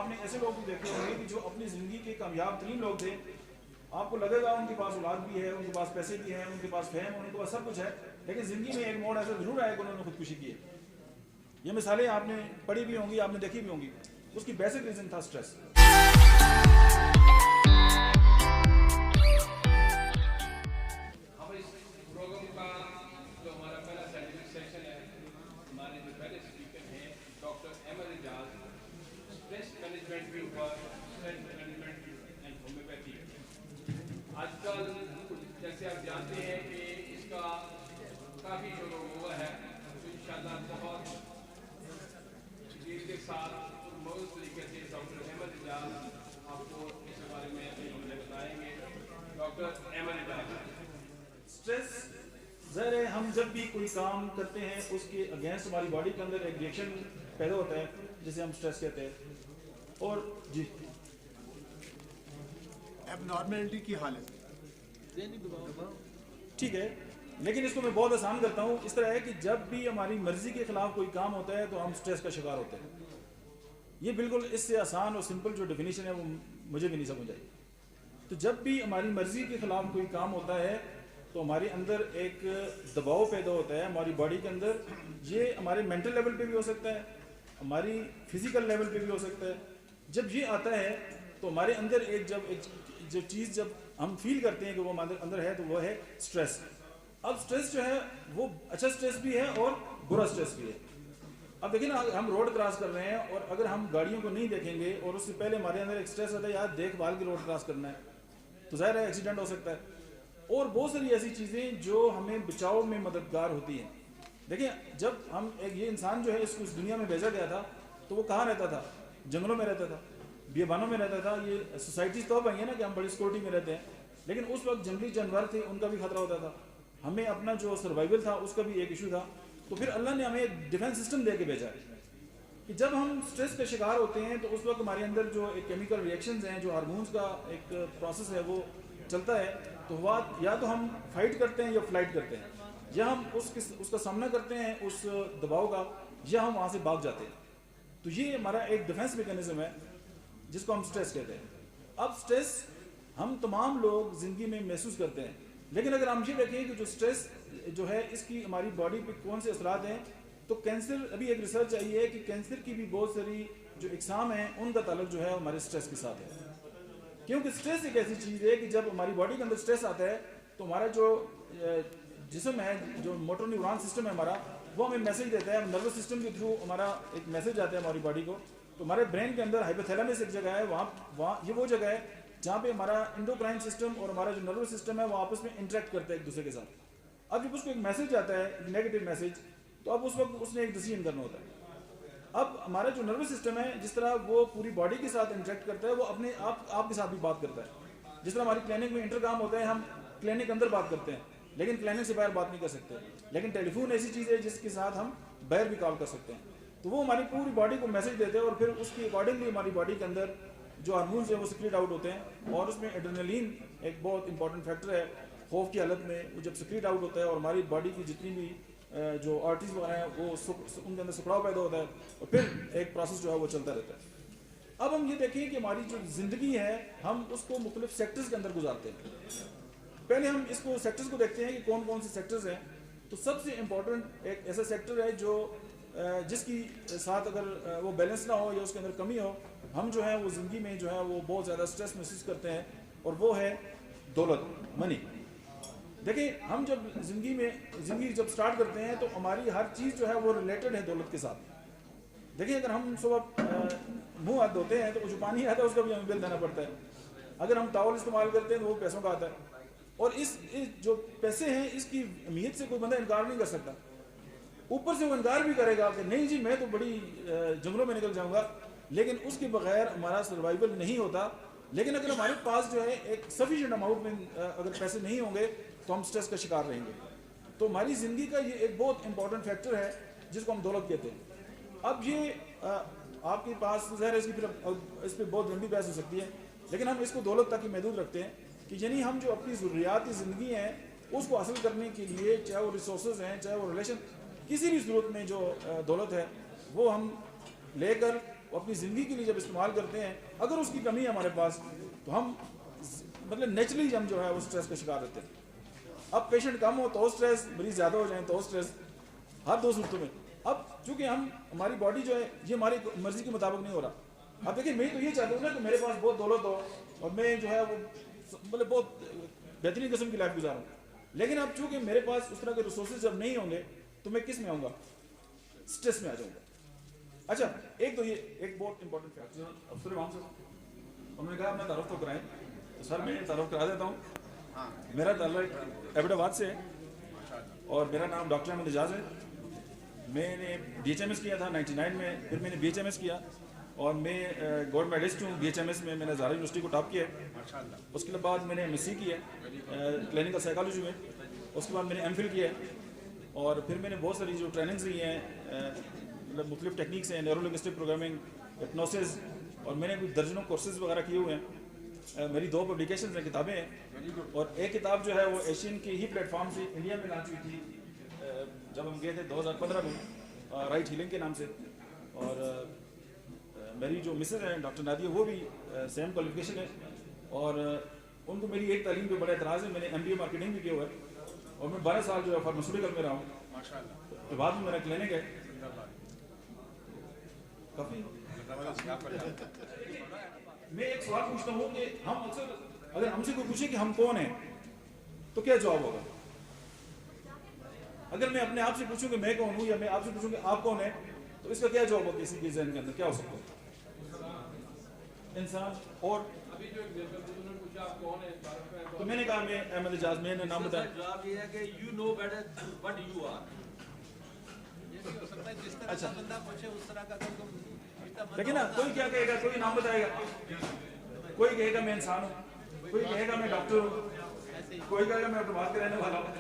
آپ نے ایسے لوگ بھی دیکھے ہوں گے کہ جو اپنی زندگی کے کامیاب ترین لوگ تھے، آپ کو لگے گا ان کے پاس اولاد بھی ہے، ان کے پاس پیسے بھی ہیں، ان کے پاس فہم، ان کے پاس سب کچھ ہے، لیکن زندگی میں ایک موڑ ایسا ضرور آئے کہ انہوں نے خودکشی کی ہے۔ یہ مثالیں آپ نے پڑھی بھی ہوں گی، آپ نے دیکھی بھی ہوں گی۔ اس کی بیسک ریزن تھا سٹریس۔ آج کل جیسے آپ جانتے ہیں کہ اس کا کافی شور ہوا ہے، تو انشاءاللہ بہت تجدید کے ساتھ اور مؤثر طریقے سے ڈاکٹر احمد اعجاز آپ کو اس بارے میں بتائیں گے۔ ڈاکٹر احمد اعجاز۔ سٹریس ظاہر ہے ہم جب بھی کوئی کام کرتے ہیں اس کے اگینسٹ ہماری باڈی کے اندر ایک ریئیکشن پیدا ہوتا ہے جسے ہم سٹریس کہتے ہیں۔ اور جی اب نارملٹی کی حالت ٹھیک ہے، لیکن اس کو میں بہت آسان کرتا ہوں۔ اس طرح ہے کہ جب بھی ہماری مرضی کے خلاف کوئی کام ہوتا ہے تو ہم سٹریس کا شکار ہوتے ہیں۔ یہ بالکل اس سے آسان اور سمپل جو ڈیفینیشن ہے وہ مجھے بھی نہیں سمجھ آئی۔ تو جب بھی ہماری مرضی کے خلاف کوئی کام ہوتا ہے تو ہمارے اندر ایک دباؤ پیدا ہوتا ہے ہماری باڈی کے اندر۔ یہ ہمارے مینٹل لیول پہ بھی ہو سکتا ہے، ہماری فزیکل لیول پہ بھی ہو سکتا ہے۔ جب یہ آتا ہے تو ہمارے اندر ایک چیز جب ہم فیل کرتے ہیں کہ وہ ہمارے اندر ہے تو وہ ہے سٹریس۔ اب سٹریس جو ہے وہ اچھا سٹریس بھی ہے اور برا سٹریس بھی ہے۔ اب دیکھیں نا، ہم روڈ کراس کر رہے ہیں اور اگر ہم گاڑیوں کو نہیں دیکھیں گے اور اس سے پہلے ہمارے اندر ایک سٹریس آتا ہے یار دیکھ بھال کے روڈ کراس کرنا ہے، تو ظاہر ہے ایکسیڈنٹ ہو سکتا ہے۔ اور بہت ساری ایسی چیزیں جو ہمیں بچاؤ میں مددگار ہوتی ہیں۔ دیکھیں جب ہم یہ انسان جو ہے اس کو اس دنیا میں بھیجا گیا تھا تو وہ کہاں رہتا تھا؟ جنگلوں میں رہتا تھا، بیابانوں میں رہتا تھا۔ یہ سوسائٹیز تو اب آئی ہیں نا کہ ہم بڑی سیکورٹی میں رہتے ہیں، لیکن اس وقت جنگلی جانور تھے، ان کا بھی خطرہ ہوتا تھا۔ ہمیں اپنا جو سروائیول تھا اس کا بھی ایک ایشو تھا۔ تو پھر اللہ نے ہمیں ایک ڈیفینس سسٹم دے کے بھیجا ہے کہ جب ہم سٹریس کا شکار ہوتے ہیں تو اس وقت ہمارے اندر جو ایک کیمیکل ریئیکشنز ہیں، جو ہارمونز کا ایک پروسیس ہے وہ چلتا ہے۔ تو یا تو ہم فائٹ کرتے ہیں یا فلائٹ کرتے ہیں، یا ہم اس کا سامنا کرتے ہیں اس دباؤ کا، یا ہم وہاں سے بھاگ جاتے ہیں۔ تو یہ ہمارا ایک ڈیفینس میکینزم ہے جس کو ہم سٹریس کہتے ہیں۔ اب سٹریس ہم تمام لوگ زندگی میں محسوس کرتے ہیں، لیکن اگر ہم یہ دیکھیں کہ جو سٹریس جو ہے اس کی ہماری باڈی پہ کون سے اثرات ہیں، تو کینسر، ابھی ایک ریسرچ آئی ہے کہ کینسر کی بھی بہت ساری جو اقسام ہیں ان کا تعلق جو ہے ہمارے سٹریس کے ساتھ ہے۔ کیونکہ سٹریس ایک ایسی چیز ہے کہ جب ہماری باڈی کے اندر سٹریس آتا ہے تو ہمارا جو جسم ہے، جو موٹر نیورون سسٹم ہے ہمارا، وہ ہمیں میسج دیتا ہے۔ نروس سسٹم کے تھرو ہمارا ایک میسج آتا ہے ہماری باڈی کو۔ تو ہمارے برین کے اندر ہائپوتھیلامس ایک جگہ ہے، وہاں یہ وہ جگہ ہے جہاں پہ ہمارا انڈوکرائن سسٹم اور ہمارا جو نروس سسٹم ہے وہ آپس میں انٹریکٹ کرتا ہے ایک دوسرے کے ساتھ۔ اب جب اس کو ایک میسج آتا ہے، نیگیٹو میسج، تو اب اس وقت اس نے ایک ڈیسیژن کرنا ہوتا ہے۔ اب ہمارا جو نروس سسٹم ہے جس طرح وہ پوری باڈی کے ساتھ انٹریکٹ کرتا ہے، وہ اپنے آپ کے ساتھ بھی بات کرتا ہے۔ جس طرح ہماری کلینک میں انٹرکام ہوتا ہے، ہم کلینک اندر بات کرتے ہیں لیکن کلینک سے باہر بات نہیں کر سکتے، لیکن ٹیلی فون ایسی چیز ہے جس کے ساتھ ہم باہر بھی کال کر سکتے ہیں۔ تو وہ ہماری پوری باڈی کو میسج دیتے ہیں اور پھر اس کی اکارڈنگلی ہماری باڈی کے اندر جو ہارمونز ہیں وہ سیکریٹ آؤٹ ہوتے ہیں۔ اور اس میں ایڈرینلین ایک بہت امپورٹنٹ فیکٹر ہے۔ خوف کی حالت میں وہ جب سیکریٹ آؤٹ ہوتا ہے اور ہماری باڈی کی جتنی بھی جو آرٹریز وغیرہ ہیں وہ ان کے اندر سکڑاؤ پیدا ہوتا ہے اور پھر ایک پروسیس جو ہے وہ چلتا رہتا ہے۔ اب ہم یہ دیکھیں کہ ہماری جو زندگی ہے ہم اس کو مختلف سیکٹرز کے اندر گزارتے ہیں۔ پہلے ہم اس کو سیکٹرز کو دیکھتے ہیں کہ کون کون سے سیکٹرز ہیں۔ تو سب سے امپورٹنٹ ایک ایسا سیکٹر ہے جو جس کی ساتھ اگر وہ بیلنس نہ ہو یا اس کے اندر کمی ہو، ہم جو ہے وہ زندگی میں جو ہے وہ بہت زیادہ سٹریس محسوس کرتے ہیں، اور وہ ہے دولت، منی۔ دیکھیں ہم جب زندگی جب سٹارٹ کرتے ہیں تو ہماری ہر چیز جو ہے وہ ریلیٹڈ ہے دولت کے ساتھ۔ دیکھیں اگر ہم صبح منہ ہاتھ دھوتے ہیں تو جو پانی آتا ہے اس کا بھی ہمیں بل دینا پڑتا ہے۔ اگر ہم ٹاول استعمال کرتے ہیں تو وہ پیسوں کا آتا ہے، اور اس جو پیسے ہیں اس کی اہمیت سے کوئی بندہ انکار نہیں کر سکتا۔ اوپر سے وہ انکار بھی کرے گا کہ نہیں جی میں تو بڑی جنگلوں میں نکل جاؤں گا، لیکن اس کے بغیر ہمارا سروائیول نہیں ہوتا۔ لیکن اگر ہمارے پاس جو ہے ایک سفیشینٹ اماؤنٹ میں اگر پیسے نہیں ہوں گے تو ہم سٹریس کا شکار رہیں گے۔ تو ہماری زندگی کا یہ ایک بہت امپورٹنٹ فیکٹر ہے جس کو ہم دولت کہتے ہیں۔ اب یہ آپ کے پاس ظاہر ہے اس پہ بہت لمبی بحث ہو سکتی ہے، لیکن ہم اس کو دولت تک ہی محدود رکھتے ہیں کہ یعنی ہم جو اپنی ضروریاتی زندگی ہیں اس کو حاصل کرنے کے لیے، چاہے وہ ریسورسز ہیں، چاہے وہ ریلیشن، کسی بھی صورت میں جو دولت ہے وہ ہم لے کر وہ اپنی زندگی کے لیے جب استعمال کرتے ہیں, اگر اس کی کمی ہے ہمارے پاس تو ہم مطلب نیچرلی ہم جو ہے وہ سٹریس کا شکار رہتے ہیں. اب پیشنٹ کم ہو تو سٹریس, مریض زیادہ ہو جائیں تو سٹریس, ہر دو صورتوں میں. اب چونکہ ہماری باڈی جو ہے یہ ہماری مرضی کے مطابق نہیں ہو رہا. اب دیکھیں میں تو یہ چاہتا ہوں نا کہ میرے پاس بہت دولت ہو اور میں جو ہے وہ مطلب بہت بہترین قسم کی لائف گزاروں, لیکن اب چونکہ میرے پاس اس طرح کے ریسورسز جب نہیں ہوں گے تو میں کس میں آؤں گا؟ سٹریس میں آ جاؤں گا. اچھا ایک تو یہ ایک بہت امپورٹنٹ فیکٹر افسر امام صاحب انہوں نے کہا اپنا تعارف تو کرائیں, تو سر میں تعارف کرا دیتا ہوں. میرا تعلق ایبٹ آباد سے ہے اور میرا نام ڈاکٹر احمد اعجاز ہے. میں نے بی ایچ ایم ایس کیا تھا 99 میں, پھر میں نے بی ایچ ایم ایس کیا اور میں گولڈ میڈلسٹ ہوں بی ایچ ایم ایس میں. میں نے ہزارہ یونیورسٹی کو ٹاپ کیا ہے. اس کے بعد میں نے ایم ایس سی کیا ہے کلینکل سائیکالوجی میں. اس کے بعد میں نے ایم فل کیا ہے اور پھر میں نے بہت ساری جو ٹریننگز لی ہیں مطلب مختلف ٹیکنیکس ہیں, نیورو لنگوسٹک پروگرامنگ, ہپنوسس, اور میں نے کچھ درجنوں کورسز وغیرہ کیے ہوئے ہیں. میری 2 پبلیکیشنز ہیں, کتابیں ہیں, اور ایک کتاب جو ہے وہ ایشین کی ہی پلیٹ فارم سے انڈیا میں لانچ ہوئی تھی جب ہم گئے تھے 2015 میں, رائٹ ہیلنگ کے نام سے. اور میری جو مسز ہیں ڈاکٹر نادیہ وہ بھی سیم کوالیفیکیشن ہے اور ان کو میری ایک تعلیم پہ بڑا اعتراض ہے. میں نے ایم بی اے مارکیٹنگ بھی کیا ہوا ہے اور میں 12 سال جو ہے فارماسیوٹیکل میں رہا ہوں. بعد میں میرا کلینک ہے کافی. میں ایک سوال پوچھتا ہوں کہ ہم اکثر اگر ہم سے کوئی پوچھے کہ ہم کون ہیں تو کیا جواب ہوگا؟ اگر میں اپنے آپ سے پوچھوں کہ میں کون ہوں یا میں آپ سے پوچھوں کہ آپ کون ہیں تو اس کا کیا جواب ہوگا؟ کسی کے ذہن کے اندر کیا ہو سکتا ہے؟ انسان. اور ابھی جو انہوں نے پوچھا آپ کون ہیں, تو میں نے کہا میں احمد اعجاز, میں نے نام بتایا. جواب یہ ہے کہ you know better what you are. اچھا بندہ پوچھے اس طرح کا لیکن نا کوئی کیا کہے گا, کوئی نام بتائے گا, کوئی کہے گا میں انسان ہوں, کوئی کہے گا میں ڈاکٹر ہوں, کوئی کہے گا میں اپنے بات کے رہنے والا ہوں.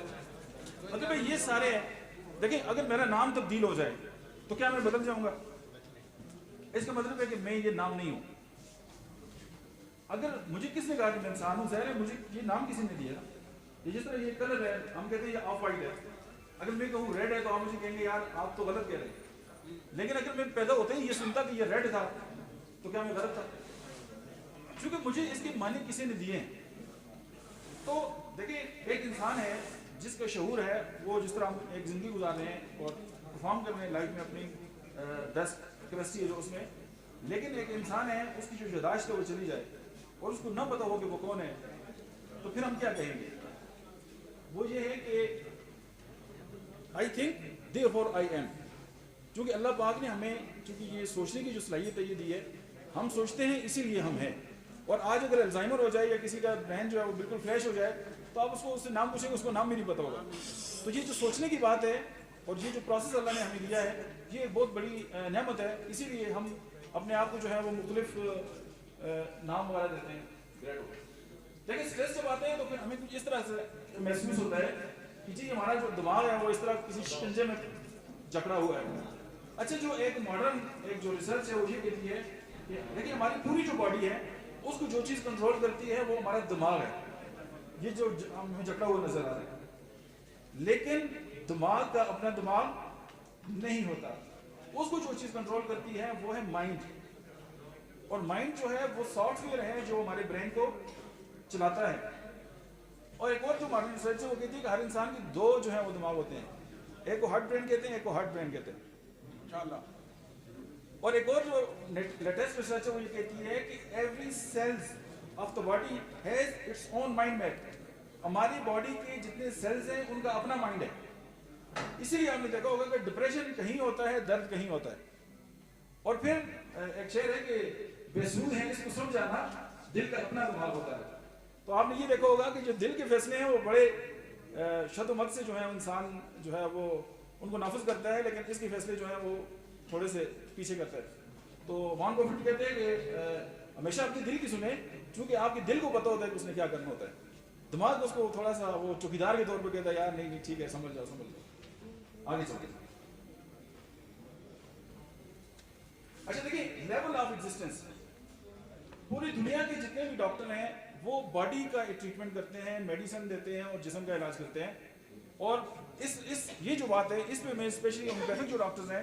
مطلب یہ سارے ہیں. دیکھیں اگر میرا نام تبدیل ہو جائے تو کیا میں بدل جاؤں گا؟ اس کا مطلب ہے کہ میں یہ نام نہیں ہوں. اگر مجھے کس نے کہا کہ میں انسان ہوں؟ ظاہر ہے مجھے یہ نام کسی نے دیا. یہ جس طرح یہ کلر ہے, ہم کہتے ہیں یہ آف وائٹ ہے, اگر میں کہوں ریڈ ہے تو آپ مجھے کہیں گے یار آپ تو غلط کہہ رہے ہیں. لیکن اگر میں پیدا ہوتے ہی یہ سنتا کہ یہ ریڈ تھا تو کیا میں غلط تھا؟ چونکہ مجھے اس کے معنی کسی نے دیے ہیں. تو دیکھیں ایک انسان ہے جس کا شعور ہے, وہ جس طرح ہم ایک زندگی گزار رہے ہیں اور پرفارم کر رہے ہیں لائف میں اپنی بیسٹ کیپیسٹی ہے جو اس میں, لیکن ایک انسان ہے اس کی جو یاداشت ہے وہ چلی جائے اور اس کو نہ پتا ہو کہ وہ کون ہے تو پھر ہم کیا کہیں گے؟ وہ یہ ہے کہ I think therefore I am. چونکہ اللہ پاک نے ہمیں چونکہ یہ سوچنے کی جو صلاحیت ہے یہ دی ہے, ہم سوچتے ہیں اسی لیے ہم ہیں. اور آج اگر الزائمر ہو جائے یا کسی کا برین جو ہے وہ بالکل فریش ہو جائے تو آپ اس سے نام پوچھیں گے, اس کو نام بھی نہیں پتا ہوگا. تو یہ جو سوچنے کی بات ہے اور یہ جو پروسیس اللہ نے ہمیں دیا ہے یہ بہت بڑی نعمت ہے. اسی لیے ہم اپنے آپ کو جو ہے وہ مختلف نام وغیرہ دیتے ہیں. لیکن اسٹریس جب آتے ہیں تو پھر ہمیں کچھ اس طرح سے محسوس ہوتا ہے کہ جی ہمارا جو دماغ ہے وہ اس طرح کسی شکنجے میں جکڑا ہوا ہے. اچھا جو ایک ماڈرن ایک جو ریسرچ ہے وہ یہ کہتی ہے کہ دیکھیں ہماری پوری جو باڈی ہے اس کو جو چیز کنٹرول کرتی ہے وہ ہمارا دماغ ہے. یہ جو ہمیں جکڑا ہوا نظر آ رہا ہے, لیکن دماغ کا اپنا دماغ نہیں ہوتا. اس کو جو چیز کنٹرول کرتی ہے وہ ہے مائنڈ. اور مائنڈ جو ہے وہ سافٹ ویئر ہے جو ہمارے برین کو چلاتا ہے. اور ایک اور جو ماڈرن ریسرچ ہے وہ کہتی ہے کہ ہر انسان کے 2 جو ہیں وہ دماغ ہوتے ہیں, ایک کو ہارٹ برین کہتے ہیں, ایک کو ہارٹ برین کہتے ہیں. اور ایک اور جو لیٹسٹ ریسرچ ہے وہ یہ کہتی ہے کہ every cells of the body has its own mind map. ہماری باڈی کے جتنے سیلز ہیں ان کا اپنا مائنڈ ہے. اسی لیے آپ نے دیکھا ہوگا کہ ڈپریشن کہیں ہوتا ہے, درد کہیں ہوتا ہے. اور پھر ایک شعر ہے کہ بے سود ہے اس کو سن جانا, دل کا اپنا دماغ ہوتا ہے. تو آپ نے یہ دیکھا ہوگا کہ جو دل کے فیصلے ہیں وہ بڑے شد و مت سے جو ہے انسان جو ہے وہ ان کو نافذ کرتا ہے, لیکن اس کے فیصلے جو ہیں وہ تھوڑے سے پیچھے کرتا ہے. تو وارن بفیٹ کہتے ہیں کہ ہمیشہ اپنے دل کی سنیں, چونکہ آپ کے دل کو پتہ ہوتا ہے کہ اس نے کیا کرنا ہوتا ہے. دماغ اس کو تھوڑا سا وہ چوکیدار کے طور پہ کہتا ہے یار نہیں ٹھیک ہے سمجھ جاؤ آگے چلتے. اچھا دیکھیں لیول آف ایگزسٹنس, پوری دنیا کے جتنے بھی ڈاکٹر ہیں وہ باڈی کا ٹریٹمنٹ کرتے ہیں, میڈیسن دیتے ہیں اور جسم کا علاج کرتے ہیں. اور یہ جو بات ہے اس پہ میں اسپیشلی ہومیوپیتھک جو ڈاکٹرز ہیں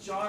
4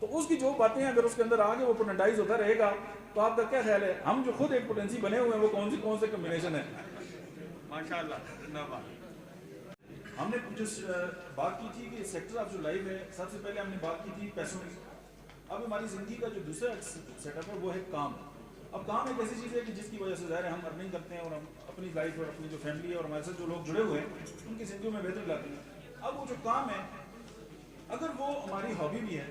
تو اس کی جو باتیں اگر اس کے اندر آگے وہ پوٹنٹائز ہوتا رہے گا تو آپ کا کیا خیال ہے ہم جو خود ایک پوٹینسی بنے ہوئے ہیں وہ کون سے کمبینیشن ہے؟ ماشاءاللہ. ہم نے جس بات کی تھی کہ سیکٹر آف جو لائف ہے، سب سے پہلے ہم نے بات کی تھی پیسوں کی. اب ہماری زندگی کا جو دوسرا سیٹ اپ ہے وہ ہے کام. اب کام ایک ایسی چیز ہے کہ جس کی وجہ سے ظاہر ہے ہم ارننگ کرتے ہیں اور ہم اپنی لائف اور اپنی جو فیملی ہے اور ہمارے ساتھ جو لوگ جڑے ہوئے ہیں ان کی زندگیوں میں بہتر لاتے ہیں. اب وہ جو کام ہے اگر وہ ہماری ہابی بھی ہے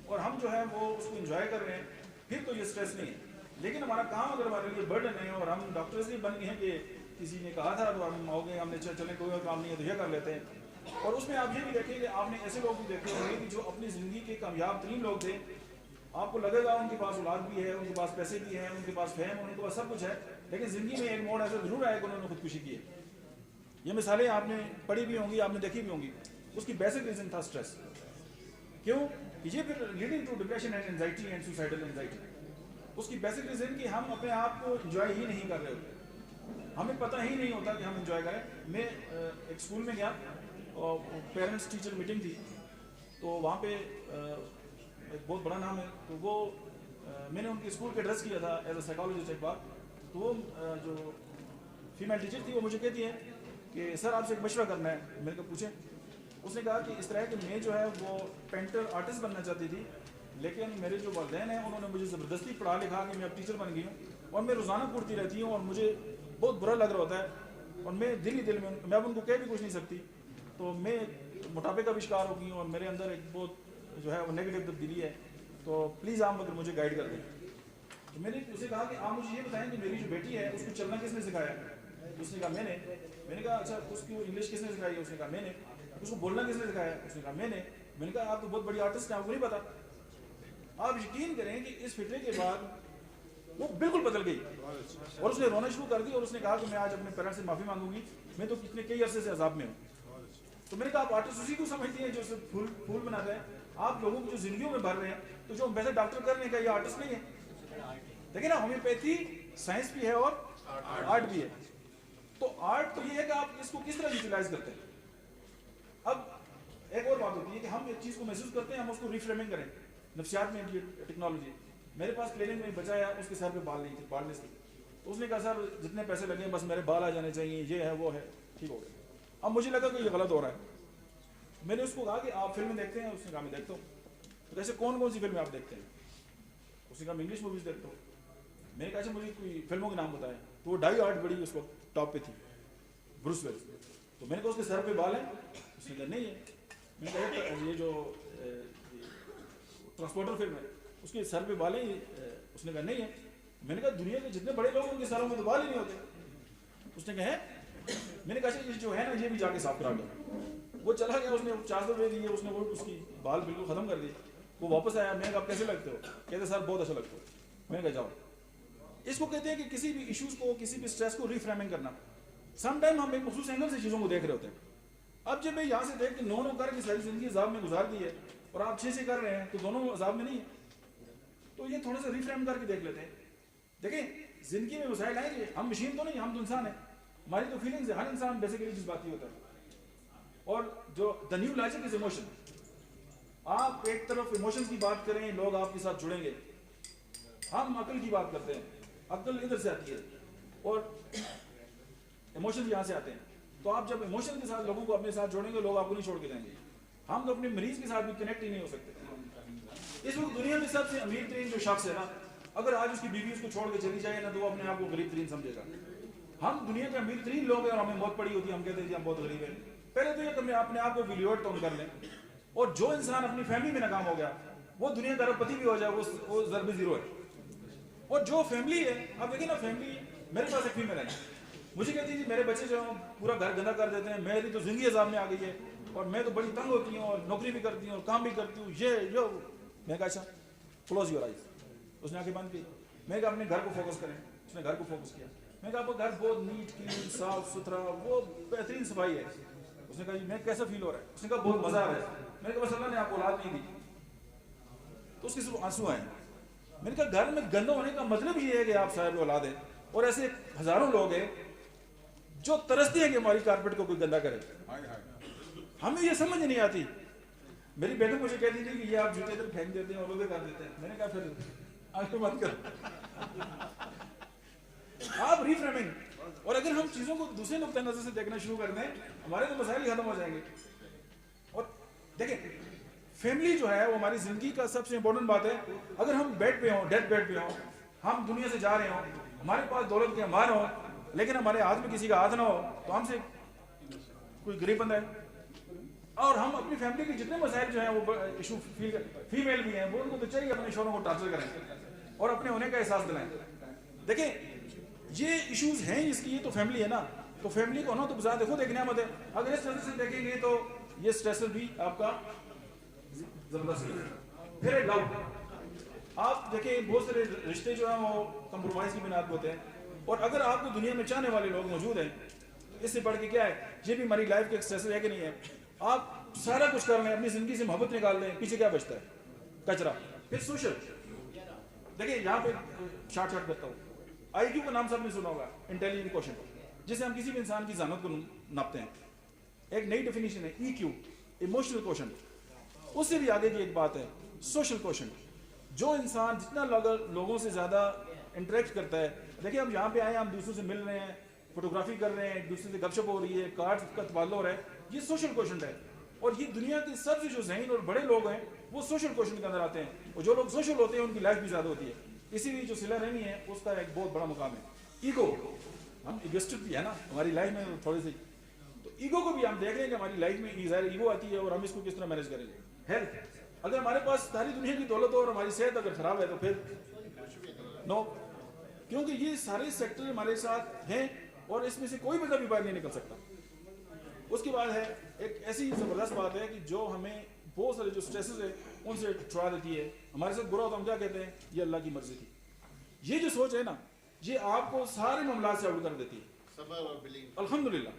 اور ہم جو ہے وہ اس کو انجوائے کر رہے ہیں پھر تو یہ اسٹریس نہیں ہے. لیکن ہمارا کام اگر ہمارے لیے برڈن ہے اور ہم ڈاکٹرز نہیں بن گئے ہیں کہ کسی نے کہا تھا تو ہم ہو گئے ہم نے چلیں کوئی اور کام نہیں ہے تو یہ کر لیتے ہیں. اور اس میں آپ یہ بھی دیکھیں کہ آپ نے ایسے لوگ بھی دیکھے ہوں گے کہ جو اپنی زندگی کے کامیاب ترین لوگ تھے. آپ کو لگے گا ان کے پاس اولاد بھی ہے، ان کے پاس پیسے بھی ہیں، ان کے پاس فیم، ان کے پاس سب کچھ ہے، لیکن زندگی میں ایک موڑ ایسا ضرور آیا کہ انہوں نے خودکشی کی ہے. یہ مثالیں آپ نے پڑھی بھی ہوں گی، آپ نے دیکھی بھی ہوں گی. اس کی بیسک ریزن تھا اسٹریس. کیوں؟ یہ پھر leading to depression and anxiety and suicidal anxiety. اس کی بیسک ریزن کہ ہم اپنے آپ کو انجوائے ہی نہیں کر رہے ہوتے، ہمیں پتہ ہی نہیں ہوتا کہ ہم انجوائے کریں. میں ایک اسکول میں گیا اور پیرنٹس ٹیچر میٹنگ تھی تو وہاں پہ ایک بہت بڑا نام ہے تو وہ میں نے ان کے اسکول کے ایڈریس کیا تھا ایز اے سائیکالوجسٹ ایک بار. تو وہ جو فیمیل ٹیچر تھی وہ مجھے کہتی ہے کہ سر آپ سے ایک مشورہ کرنا ہے. میں نے کہا پوچھیں. اس نے کہا کہ اس طرح کہ میں جو ہے وہ پینٹر آرٹسٹ بننا چاہتی تھی، لیکن میرے جو والدین ہیں انہوں نے مجھے زبردستی پڑھا لکھا کہ میں اب ٹیچر بن گئی ہوں اور میں روزانہ پڑھتی رہتی ہوں اور مجھے بہت برا لگ رہا ہوتا ہے اور میں دل میں اب ان کو کہہ بھی کچھ نہیں سکتی. تو میں موٹاپے کا بھی شکار ہو گئی ہوں اور میرے اندر ایک بہت جو ہے وہ نیگیٹو تبدیلی ہے، تو پلیز آپ اگر مجھے گائیڈ کر دیں. تو میں نے اسے کہا کہ آپ مجھے یہ بتائیں کہ میری جو بیٹی ہے اس کو چلنا کس نے سکھایا؟ اس نے کہا میں نے کہا اچھا اس کو انگلش کس نے سکھائی ہے؟ اس نے کہا میں نے. اس کو بولنا کس نے سکھایا؟ اس نے کہا میں نے کہا آپ تو بہت بڑی آرٹسٹ ہیں، آپ کو نہیں پتا. آپ یقین کریں کہ اس فٹنے کے بعد وہ بالکل بدل گئی اور اس نے رونا شروع کر دی اور اس نے کہا کہ میں آج اپنے پیرنٹس سے معافی مانگوں گی، میں تو کتنے کئی عرصے سے عذاب میں ہوں. تو میں نے کہا آپ آرٹسٹ اسی کو سمجھتی ہیں جو اسے پھول بناتا ہے. آپ لوگوں کو جو زندگیوں میں بھر رہے ہیں تو جو ویسے ڈاکٹر کر رہے ہیں کہ یہ آرٹسٹ نہیں ہے. دیکھیں نا ہومیوپیتھی سائنس بھی ہے اور آرٹ بھی ہے. تو آرٹ تو یہ ہے کہ آپ اس کو کس طرح یوٹیلائز کرتے ہیں. اب ایک اور بات ہوتی ہے کہ ہم ایک چیز کو محسوس کرتے ہیں ہم اس کو ریفریمنگ کریں. نفسیات میں ٹیکنالوجی. میرے پاس کلینک میں بچہ ہے اس کے سر پہ بال نہیں تھے، بالنس تھی. تو اس نے کہا سر جتنے پیسے لگے بس میرے بال آ جانے چاہیے، یہ ہے وہ ہے. ٹھیک ہو گیا. اب مجھے لگا کہ یہ غلط ہو رہا ہے. میں نے اس کو کہا کہ آپ فلمیں دیکھتے ہیں؟ اس نے کہا میں دیکھتا ہوں. تو ایسے کون سی فلمیں آپ دیکھتے ہیں؟ اس نے کہا میں انگلش موویز دیکھتا ہوں. میں نے کہا اچھا مجھے کوئی فلموں کے نام بتائیں. تو وہ ڈائی آرٹ بڑی اس وقت ٹاپ پہ تھی، بروس ویلس. تو میں نے کہا اس کے سر پہ بال ہیں؟ اس نے کہا نہیں ہے. میں نے کہا یہ جو ٹرانسپورٹر فلم ہے اس کے سر پہ بال ہیں؟ اس نے کہا نہیں ہے. میں نے کہا دنیا کے جتنے بڑے لوگ ان کے سروں میں تو بال ہی نہیں ہوتے. اس نے کہا ہے. میں نے کہا یہ جو ہے نا یہ بھی جا کے صاف کرا دو. وہ چلا گیا، اس نے 400 روپئے دیے، اس نے وہ اس کی بال بالکل ختم کر دی. وہ واپس آیا. میں نے کہا آپ کیسے لگتے ہو؟ کہتے سر بہت اچھا لگتا ہو. میں نے کہا جاؤ. اس کو کہتے ہیں کہ کسی بھی ایشوز کو کسی بھی اسٹریس کو ریفریمنگ کرنا. سم ٹائم ہم ایک مخصوص اینگل سے چیزوں کو دیکھ رہے ہوتے ہیں. اب جب میں یہاں سے دیکھ کے نو کر کے ساری زندگی عذاب میں گزار دی ہے اور آپ 6 سے کر رہے ہیں تو دونوں عذاب میں نہیں ہے. تو یہ تھوڑا سا ریفریم کر کے دیکھ لیتے ہیں. دیکھیں زندگی میں مسائل آئیں گے، ہم مشین تو نہیں، ہم تو انسان ہیں. ہماری تو فیلنگز ہے. ہر انسان بیسیکلی جذباتی ہوتا ہے. اور جو the new logic is emotion. آپ ایک طرف ایموشن کی بات کریں لوگ آپ کے ساتھ جڑیں گے. ہم عقل کی بات کرتے ہیں، عقل ادھر سے آتی ہے اور ایموشن یہاں سے آتے ہیں. تو آپ جب ایموشن کے ساتھ لوگوں کو اپنے ساتھ جوڑیں گے لوگ آپ کو نہیں چھوڑ کے جائیں گے. ہم تو اپنے مریض کے ساتھ بھی کنیکٹ ہی نہیں ہو سکتے. اس وقت دنیا میں سب سے امیر ترین جو شخص ہے نا، اگر آج اس کی بیوی اس کو چھوڑ کے چلی جائے نا تو وہ اپنے آپ کو غریب ترین سمجھے گا. ہم دنیا کے امیر ترین لوگ ہیں اور ہمیں موت پڑی ہوتی ہے، ہم کہتے ہیں کہ ہم بہت غریب ہیں. پہلے تو یہ کہ اپنے آپ کو ویلیوٹ ٹون کر لیں. اور جو انسان اپنی فیملی میں ناکام ہو گیا وہ دنیا کا ارب پتی بھی ہو جائے وہ ضرب زیرو ہے. اور جو فیملی ہے، آپ دیکھیں نا فیملی، میرے پاس ایک فیمل ہے مجھے کہتی ہے میرے بچے جو پورا گھر گندا کر دیتے ہیں، میری تو زندگی عذاب میں آ گئی ہے اور میں تو بڑی تنگ ہوتی ہوں اور نوکری بھی کرتی ہوں اور کام بھی کرتی ہوں. یہ میں کہا اچھا کلوز یور آئیز. اس نے آنکھیں بند کی. میں نے کہا اپنے گھر کو فوکس کریں. اس نے گھر کو فوکس کیا. میں نے کہا آپ کا گھر بہت نیٹ کلین صاف ستھرا، وہ بہترین صفائی ہے. اس نے کہا میں کیسا فیل ہو رہا ہے؟ اس نے کہا بہت مزہ آ رہا ہے. میں نے کہا بس اللہ نے آپ کو اولاد نہیں دی. تو اس کے صرف آنسو آئے. میں نے کہا گھر میں گندہ ہونے کا مطلب یہ ہے کہ آپ صاحب اولاد ہیں. اور ایسے ہزاروں لوگ ہیں جو ترستے ہیں کہ ہماری کارپیٹ کو کوئی گندا کرے. ہمیں یہ سمجھ نہیں آتی. میری بیٹی مجھے کہتی تھی کہ یہ آپ جوتے ادھر پھینک دیتے ہیں اور ادھر کر دیتے ہیں. میں نے کہا پھر آگے مت کرو. آپ ریفریمنگ, اور اگر ہم چیزوں کو دوسرے نقطۂ نظر سے دیکھنا شروع کر دیں ہمارے تو مسائل ہی ختم ہو جائیں گے. اور دیکھیں فیملی جو ہے وہ ہماری زندگی کا سب سے امپورٹنٹ بات ہے. اگر ہم بیڈ پہ ہوں, ڈیتھ بیڈ پہ ہوں, ہم دنیا سے جا رہے ہوں, ہمارے پاس دولت کے انبار ہوں, لیکن ہمارے ہاتھ میں کسی کا ہاتھ نہ ہو تو ہم سے کوئی غریب بندہ ہے. اور ہم اپنی فیملی کے جتنے مسائل جو ہیں وہ ایشو فیمیل بھی ہیں وہ ان کو تو چاہیے اپنے شوہروں کو ٹارچر کریں اور اپنے ہونے کا احساس دلائیں. دیکھیں یہ ایشوز ہیں اس کی, یہ تو فیملی ہے نا, تو فیملی کو نا تو بذات خود ایک نعمت ہے. اگر اس طرح سے دیکھیں گے تو یہ اسٹریسر بھی آپ کا زبردست ہے. پھر ایک ڈاؤٹ, آپ دیکھیں بہت سارے رشتے جو ہیں وہ کمپرومائز کی بنیاد پہ ہوتے ہیں, اور اگر آپ کو دنیا میں چاہنے والے لوگ موجود ہیں اس سے بڑھ کے کیا ہے, یہ بھی ہماری لائف کا ایک اسٹریسر ہے کہ نہیں ہے. آپ سارا کچھ کر لیں, اپنی زندگی سے محبت نکال دیں, پیچھے کیا بچتا ہے, کچرا. پھر سوشل, دیکھیں یہاں پہ شارٹ کرتا ہوں. آئی کیو کا نام سب نے سنا ہوگا, انٹیلیجنٹ کوشن, جسے ہم کسی بھی انسان کی ذہانت کو ناپتے ہیں. ایک نئی ڈیفینیشن ہے ای کیو, ایموشنل کوشن. اس سے بھی آگے کی ایک بات ہے سوشل کوشن, جو انسان جتنا لوگوں سے زیادہ انٹریکٹ کرتا ہے. دیکھیں ہم یہاں پہ آئے ہیں, ہم دوسروں سے مل رہے ہیں, فوٹوگرافی کر رہے ہیں, ایک دوسرے سے گپ شپ ہو رہی ہے, کارڈ کا تبادلہ ہو رہا ہے, یہ سوشل کوشن ہے. اور یہ دنیا کے سب سے جو ذہین اور بڑے لوگ ہیں وہ سوشل کوشن کے اندر آتے ہیں, اور جو لوگ سوشل ہوتے ہیں ان کی لائف بھی زیادہ ہوتی ہے. اسی لیے جو صلہ رحمی ہے اس کا ایک بہت بڑا مقام ہے. ایگو, ہم ایگوسٹک بھی ہے نا ہماری لائف میں تھوڑی سی, تو ایگو کو بھی ہم دیکھ رہے ہیں کہ ہماری لائف میں ایگو آتی ہے اور ہم اس کو کس طرح مینیج کریں گے. ہیلتھ, اگر ہمارے پاس ساری دنیا کی دولت ہو اور ہماری صحت اگر خراب ہے تو پھر نو, کیونکہ یہ سارے سیکٹر ہمارے ساتھ ہیں اور اس میں سے کوئی بھی باہر نہیں نکل سکتا. اس کے بعد ہے ایک ایسی زبردست بات ہے کہ جو ہمیں بہت سارے جو سٹریسز ہیں ان سے چھڑا دیتی ہے. ہمارے ساتھ برا ہوتا ہم کیا کہتے ہیں, یہ اللہ کی مرضی تھی. یہ جو سوچ ہے نا یہ آپ کو سارے معاملات سے آؤٹ کر دیتی ہے. صبر اور بلیف, الحمدللہ.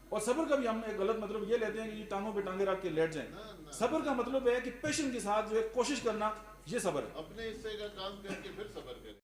اور صبر کا بھی ہم ایک غلط مطلب یہ لیتے ہیں کہ یہ ٹانگوں پہ ٹانگیں رکھ کے لیٹ جائیں. صبر کا مطلب ہے کہ پیشن کے ساتھ جو ہے کوشش کرنا, یہ صبر ہے. اپنے حصے کا کام کر کے پھر صبر کریں.